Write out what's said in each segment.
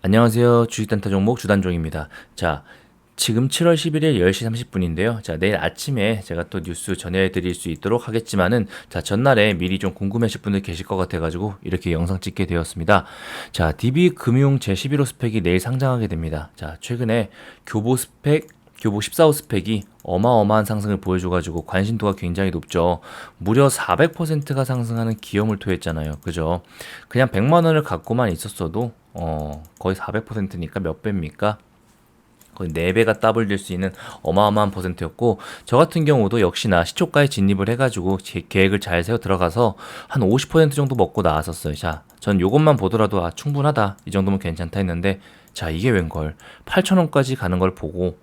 안녕하세요. 주식단타 종목 주단종입니다. 자, 지금 7월 11일 10시 30분인데요. 자, 내일 아침에 제가 또 뉴스 전해드릴 수 있도록 하겠지만은, 자, 전날에 미리 좀 궁금하실 분들 계실 것 같아가지고 이렇게 영상 찍게 되었습니다. 자, DB금융 제11호 스펙이 내일 상장하게 됩니다. 자, 최근에 교보 스펙, 교보 14호 스펙이 어마어마한 상승을 보여줘가지고 관심도가 굉장히 높죠. 무려 400%가 상승하는 기염을 토했잖아요. 그죠? 그냥 100만 원을 갖고만 있었어도 거의 400%니까 몇 배입니까? 거의 4배가 더블 될 수 있는 어마어마한 퍼센트였고, 저 같은 경우도 역시나 시초가에 진입을 해가지고 제 계획을 잘 세워 들어가서 한 50% 정도 먹고 나왔었어요. 자, 전 요것만 보더라도 충분하다, 이 정도면 괜찮다 했는데, 자, 이게 웬걸 8,000원까지 가는 걸 보고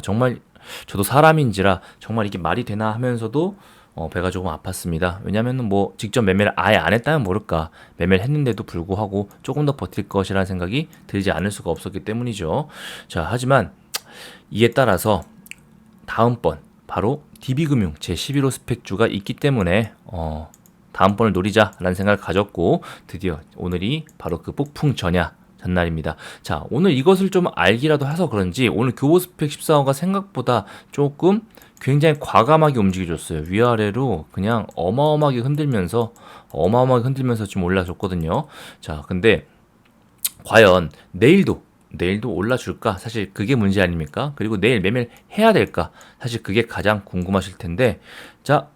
정말 저도 사람인지라 정말 이게 말이 되나 하면서도 배가 조금 아팠습니다. 왜냐면은 뭐 직접 매매를 아예 안 했다면 모를까, 매매를 했는데도 불구하고 조금 더 버틸 것이라는 생각이 들지 않을 수가 없었기 때문이죠. 자, 하지만 이에 따라서 다음번 바로 DB금융 제11호 스펙주가 있기 때문에 다음번을 노리자라는 생각을 가졌고, 드디어 오늘이 바로 그 폭풍 전날입니다. 자, 오늘 이것을 좀 알기라도 해서 그런지 오늘 교보 스펙 14호가 생각보다 조금 굉장히 과감하게 움직여줬어요. 위아래로 그냥 어마어마하게 흔들면서 좀 올라줬거든요. 자, 근데 과연 내일도 올라줄까? 사실 그게 문제 아닙니까? 그리고 내일 매매를 해야 될까? 사실 그게 가장 궁금하실 텐데, 자,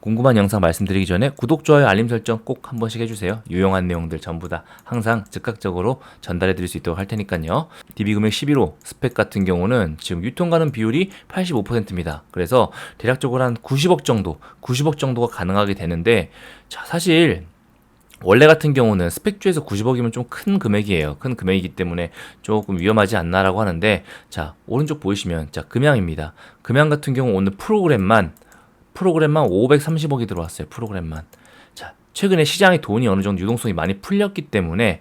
궁금한 영상 말씀드리기 전에 구독, 좋아요, 알림 설정 꼭 한 번씩 해주세요. 유용한 내용들 전부 다 항상 즉각적으로 전달해 드릴 수 있도록 할 테니까요. DB금액 11호 스펙 같은 경우는 지금 유통가능 비율이 85%입니다. 그래서 대략적으로 한 90억 정도가 가능하게 되는데, 자, 사실 원래 같은 경우는 스펙주에서 90억이면 좀 큰 금액이에요. 큰 금액이기 때문에 조금 위험하지 않나라고 하는데, 자, 오른쪽 보이시면, 자, 금양입니다. 금양 같은 경우 오늘 프로그램만 530억이 들어왔어요. 프로그램만. 자, 최근에 시장의 돈이 어느 정도 유동성이 많이 풀렸기 때문에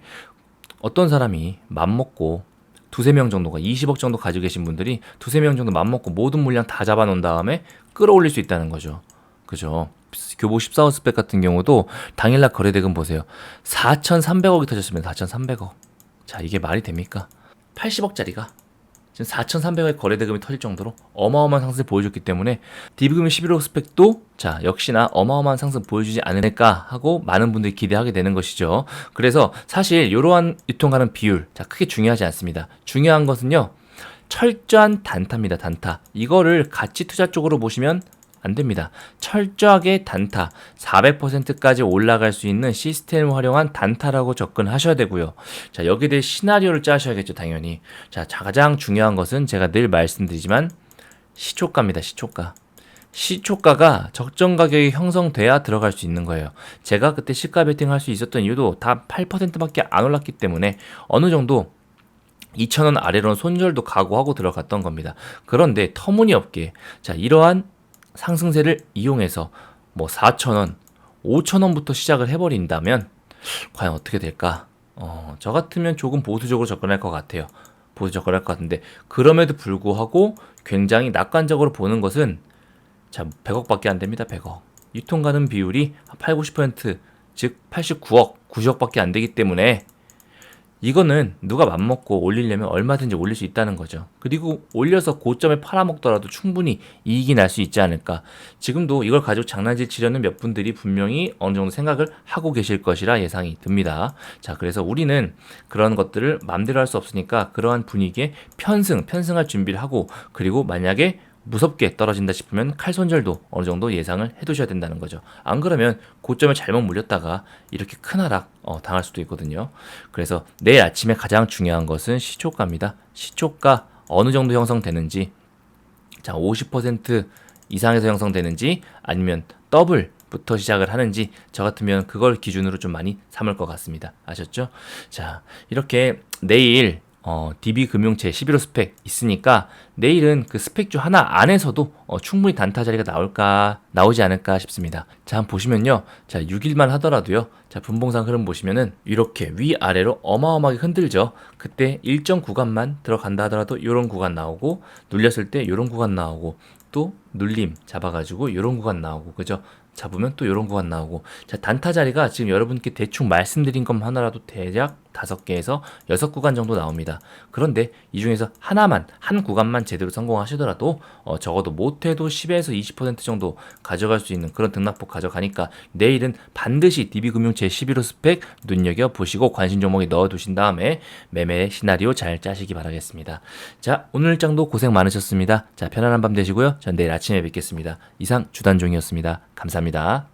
어떤 사람이 맘먹고 두세 명 정도가 20억 정도 가지고 계신 분들이 두세 명 정도 맘먹고 모든 물량 다 잡아놓은 다음에 끌어올릴 수 있다는 거죠. 그죠? 교보 14호 스펙 같은 경우도 당일날 거래대금 보세요. 4,300억이 터졌습니다. 4,300억. 자, 이게 말이 됩니까? 80억짜리가 지금 4,300억의 거래대금이 터질 정도로 어마어마한 상승을 보여줬기 때문에 DB금융 11호 스펙도 자, 역시나 어마어마한 상승 보여주지 않을까 하고 많은 분들이 기대하게 되는 것이죠. 그래서 사실 이러한 유통가능 비율, 자, 크게 중요하지 않습니다. 중요한 것은요, 철저한 단타입니다. 단타. 이거를 가치 투자 쪽으로 보시면 안 됩니다. 철저하게 단타, 400%까지 올라갈 수 있는 시스템을 활용한 단타라고 접근하셔야 되고요. 자, 여기에 대해 시나리오를 짜셔야겠죠, 당연히. 자, 가장 중요한 것은 제가 늘 말씀드리지만 시초가입니다. 시초가. 시초가가 적정 가격이 형성돼야 들어갈 수 있는 거예요. 제가 그때 시가 베팅 할 수 있었던 이유도 다 8%밖에 안 올랐기 때문에 어느 정도 2,000원 아래로는 손절도 각오하고 들어갔던 겁니다. 그런데 터무니없게, 자, 이러한 상승세를 이용해서 뭐 4,000원, 5,000원부터 시작을 해버린다면 과연 어떻게 될까? 저 같으면 조금 보수적으로 접근할 것 같아요. 보수 접근할 것 같은데, 그럼에도 불구하고 굉장히 낙관적으로 보는 것은, 자, 100억밖에 안 됩니다. 100억. 유통 가능 비율이 8, 90%, 즉 89억, 90억밖에 안 되기 때문에 이거는 누가 맘먹고 올리려면 얼마든지 올릴 수 있다는 거죠. 그리고 올려서 고점에 팔아먹더라도 충분히 이익이 날 수 있지 않을까. 지금도 이걸 가지고 장난질 치려는 몇 분들이 분명히 어느 정도 생각을 하고 계실 것이라 예상이 듭니다. 자, 그래서 우리는 그런 것들을 맘대로 할 수 없으니까 그러한 분위기에 편승할 준비를 하고, 그리고 만약에 무섭게 떨어진다 싶으면 칼 손절도 어느 정도 예상을 해두셔야 된다는 거죠. 안 그러면 고점에 잘못 물렸다가 이렇게 큰 하락 당할 수도 있거든요. 그래서 내일 아침에 가장 중요한 것은 시초가입니다. 시초가 어느 정도 형성되는지, 자, 50% 이상에서 형성되는지 아니면 더블부터 시작을 하는지, 저 같으면 그걸 기준으로 좀 많이 삼을 것 같습니다. 아셨죠? 자, 이렇게 내일 DB금융 제11호 스펙 있으니까 내일은 그 스펙주 하나 안에서도 충분히 단타 자리가 나오지 않을까 싶습니다. 자, 한번 보시면요. 자, 6일만 하더라도요. 자, 분봉상 흐름 보시면은 이렇게 위아래로 어마어마하게 흔들죠. 그때 일정 구간만 들어간다 하더라도 이런 구간 나오고, 눌렸을 때 이런 구간 나오고, 또 눌림 잡아가지고 이런 구간 나오고, 그죠? 잡으면 또 이런 구간 나오고. 자, 단타 자리가 지금 여러분께 대충 말씀드린 것만 하나라도 대략 5개에서 6구간 정도 나옵니다. 그런데 이 중에서 한 구간만 제대로 성공하시더라도 적어도 못해도 10에서 20% 정도 가져갈 수 있는 그런 등락폭 가져가니까 내일은 반드시 DB금융 제11호 스펙 눈여겨보시고 관심 종목에 넣어두신 다음에 매매 시나리오 잘 짜시기 바라겠습니다. 자, 오늘 일정도 고생 많으셨습니다. 자, 편안한 밤 되시고요. 전 내일 아침에 뵙겠습니다. 이상 주단종이었습니다. 감사합니다.